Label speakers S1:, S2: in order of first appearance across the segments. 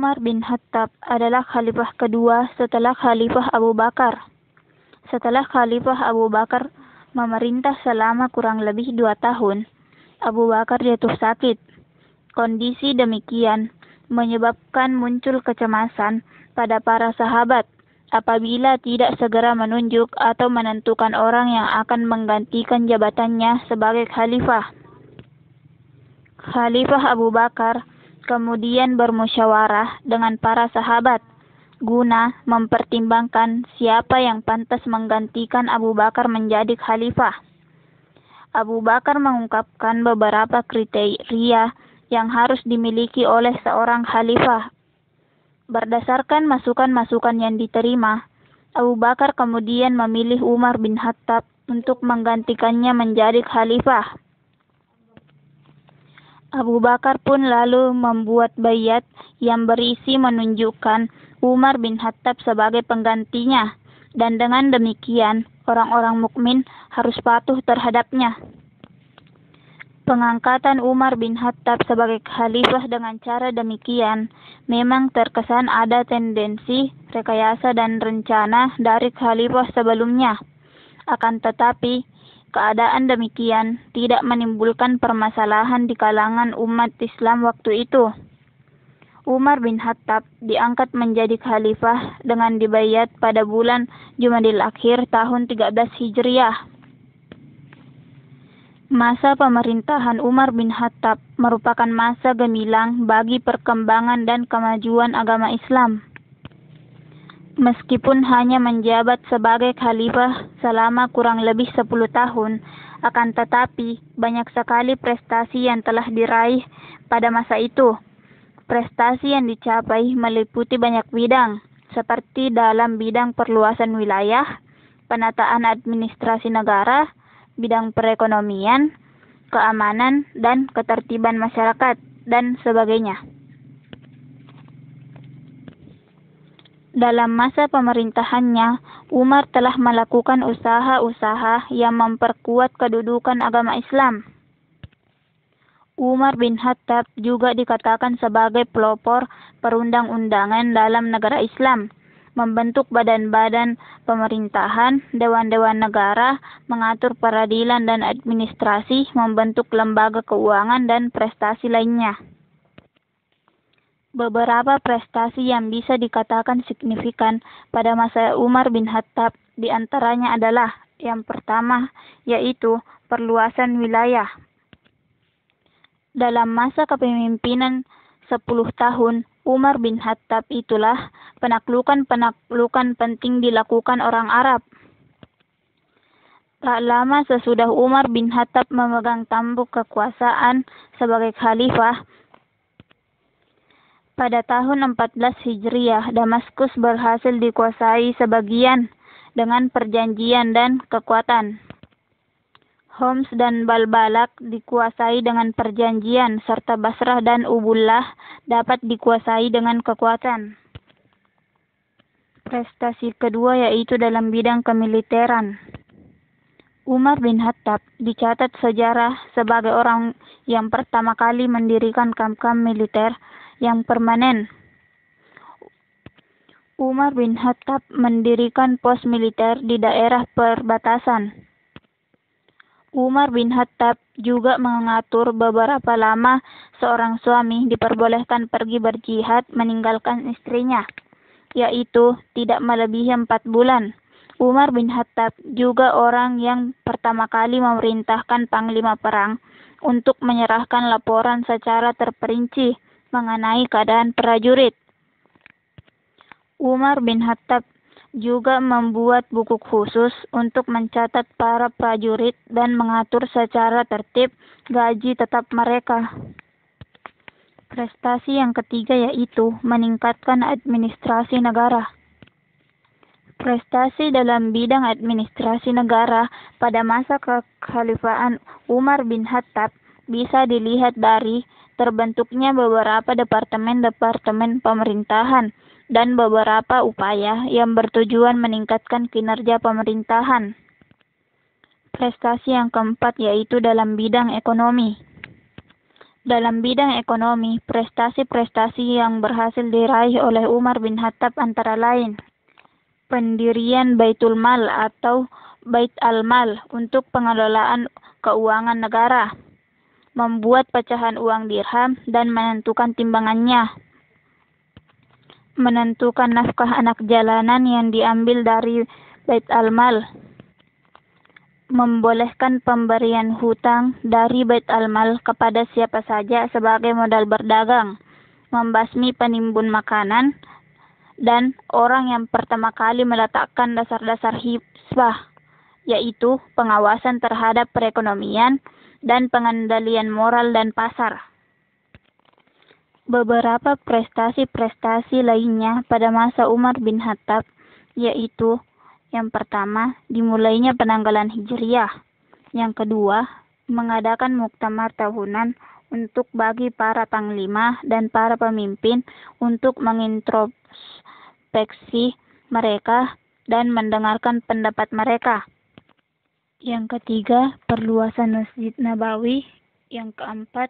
S1: Umar bin Khattab adalah khalifah kedua setelah Khalifah Abu Bakar. Setelah Khalifah Abu Bakar memerintah selama kurang lebih 2 tahun, Abu Bakar jatuh sakit. Kondisi demikian menyebabkan muncul kecemasan pada para sahabat apabila tidak segera menunjuk atau menentukan orang yang akan menggantikan jabatannya sebagai khalifah. Khalifah Abu Bakar kemudian bermusyawarah dengan para sahabat guna mempertimbangkan siapa yang pantas menggantikan Abu Bakar menjadi khalifah. Abu Bakar mengungkapkan beberapa kriteria yang harus dimiliki oleh seorang khalifah. Berdasarkan masukan-masukan yang diterima, Abu Bakar kemudian memilih Umar bin Khattab untuk menggantikannya menjadi khalifah. Abu Bakar pun lalu membuat baiat yang berisi menunjukkan Umar bin Khattab sebagai penggantinya, dan dengan demikian orang-orang mukmin harus patuh terhadapnya. Pengangkatan Umar bin Khattab sebagai khalifah dengan cara demikian memang terkesan ada tendensi rekayasa dan rencana dari khalifah sebelumnya. Akan tetapi, keadaan demikian tidak menimbulkan permasalahan di kalangan umat Islam waktu itu. Umar bin Khattab diangkat menjadi khalifah dengan dibaiat pada bulan Jumadil Akhir tahun 13 Hijriah. Masa pemerintahan Umar bin Khattab merupakan masa gemilang bagi perkembangan dan kemajuan agama Islam. Meskipun hanya menjabat sebagai khalifah selama kurang lebih 10 tahun, akan tetapi banyak sekali prestasi yang telah diraih pada masa itu. Prestasi yang dicapai meliputi banyak bidang, seperti dalam bidang perluasan wilayah, penataan administrasi negara, bidang perekonomian, keamanan dan ketertiban masyarakat, dan sebagainya. Dalam masa pemerintahannya, Umar telah melakukan usaha-usaha yang memperkuat kedudukan agama Islam. Umar bin Khattab juga dikatakan sebagai pelopor perundang-undangan dalam negara Islam, membentuk badan-badan pemerintahan, dewan-dewan negara, mengatur peradilan dan administrasi, membentuk lembaga keuangan, dan prestasi lainnya. Beberapa prestasi yang bisa dikatakan signifikan pada masa Umar bin Khattab diantaranya adalah yang pertama, yaitu perluasan wilayah. Dalam masa kepemimpinan 10 tahun, Umar bin Khattab itulah penaklukan-penaklukan penting dilakukan orang Arab. Tak lama sesudah Umar bin Khattab memegang tampuk kekuasaan sebagai khalifah, pada tahun 14 Hijriah, Damaskus berhasil dikuasai sebagian dengan perjanjian dan kekuatan. Homs dan Balbalak dikuasai dengan perjanjian, serta Basrah dan Ubullah dapat dikuasai dengan kekuatan. Prestasi kedua yaitu dalam bidang kemiliteran. Umar bin Khattab dicatat sejarah sebagai orang yang pertama kali mendirikan kamp-kamp militer yang permanen. Umar bin Khattab mendirikan pos militer di daerah perbatasan. Umar bin Khattab juga mengatur beberapa lama seorang suami diperbolehkan pergi berjihad meninggalkan istrinya, yaitu tidak melebihi 4 bulan. Umar bin Khattab juga orang yang pertama kali memerintahkan panglima perang untuk menyerahkan laporan secara terperinci mengenai keadaan prajurit. Umar bin Khattab juga membuat buku khusus untuk mencatat para prajurit dan mengatur secara tertib gaji tetap mereka. Prestasi yang ketiga yaitu meningkatkan administrasi negara. Prestasi dalam bidang administrasi negara pada masa kekhalifahan Umar bin Khattab bisa dilihat dari terbentuknya beberapa departemen-departemen pemerintahan dan beberapa upaya yang bertujuan meningkatkan kinerja pemerintahan. Prestasi yang keempat yaitu dalam bidang ekonomi. Dalam bidang ekonomi, prestasi-prestasi yang berhasil diraih oleh Umar bin Khattab antara lain pendirian Baitul Mal atau Bait al-Mal untuk pengelolaan keuangan negara, membuat pecahan uang dirham dan menentukan timbangannya, menentukan nafkah anak jalanan yang diambil dari Bait al-Mal, membolehkan pemberian hutang dari Bait al-Mal kepada siapa saja sebagai modal berdagang, membasmi penimbun makanan, dan orang yang pertama kali meletakkan dasar-dasar hibah, yaitu pengawasan terhadap perekonomian dan pengendalian moral dan pasar. Beberapa prestasi-prestasi lainnya pada masa Umar bin Khattab, yaitu yang pertama, dimulainya penanggalan Hijriah. Yang kedua, mengadakan muktamar tahunan untuk bagi para panglima dan para pemimpin untuk mengintrospeksi mereka dan mendengarkan pendapat mereka. Yang ketiga, perluasan Masjid Nabawi. Yang keempat,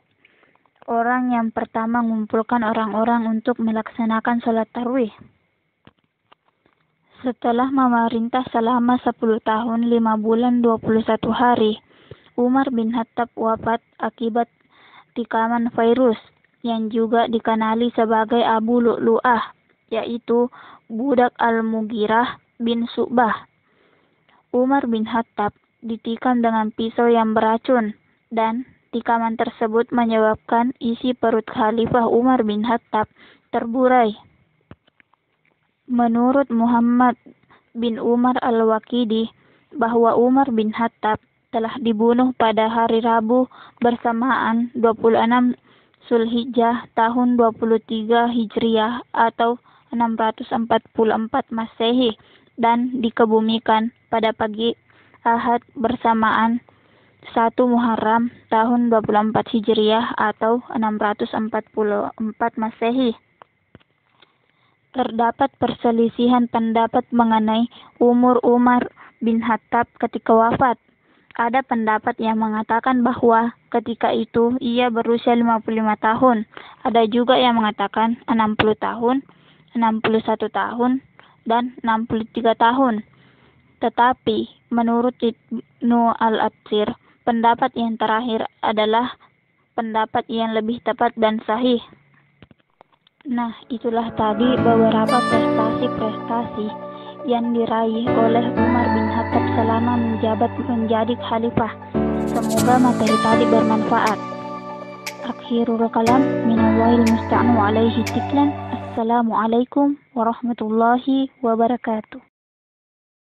S1: orang yang pertama mengumpulkan orang-orang untuk melaksanakan sholat tarawih. Setelah memerintah selama 10 tahun 5 bulan 21 hari, Umar bin Khattab wafat akibat tikaman virus yang juga dikenali sebagai Abu Lu'lu'ah, yaitu budak Al-Mughirah bin Syu'bah. Umar bin Khattab ditikam dengan pisau yang beracun, dan tikaman tersebut menyebabkan isi perut Khalifah Umar bin Khattab terburai. Menurut Muhammad bin Umar al-Waqidi, bahwa Umar bin Khattab telah dibunuh pada hari Rabu bersamaan 26 Zulhijjah tahun 23 Hijriah atau 644 Masehi dan dikebumikan pada pagi Ahad bersamaan 1 Muharram tahun 24 Hijriah atau 644 Masehi. Terdapat perselisihan pendapat mengenai umur Umar bin Khattab ketika wafat. Ada pendapat yang mengatakan bahwa ketika itu ia berusia 55 tahun. Ada juga yang mengatakan 60 tahun, 61 tahun, dan 63 tahun. Tetapi menurut Ibnu al-Athir, pendapat yang terakhir adalah pendapat yang lebih tepat dan sahih. Nah, itulah tadi beberapa prestasi-prestasi yang diraih oleh Umar bin Khattab selama menjabat menjadi khalifah. Semoga materi tadi bermanfaat. Akhirul kalam, minallahil musta'an wa alaihi tiklan. Assalamualaikum warahmatullahi wabarakatuh.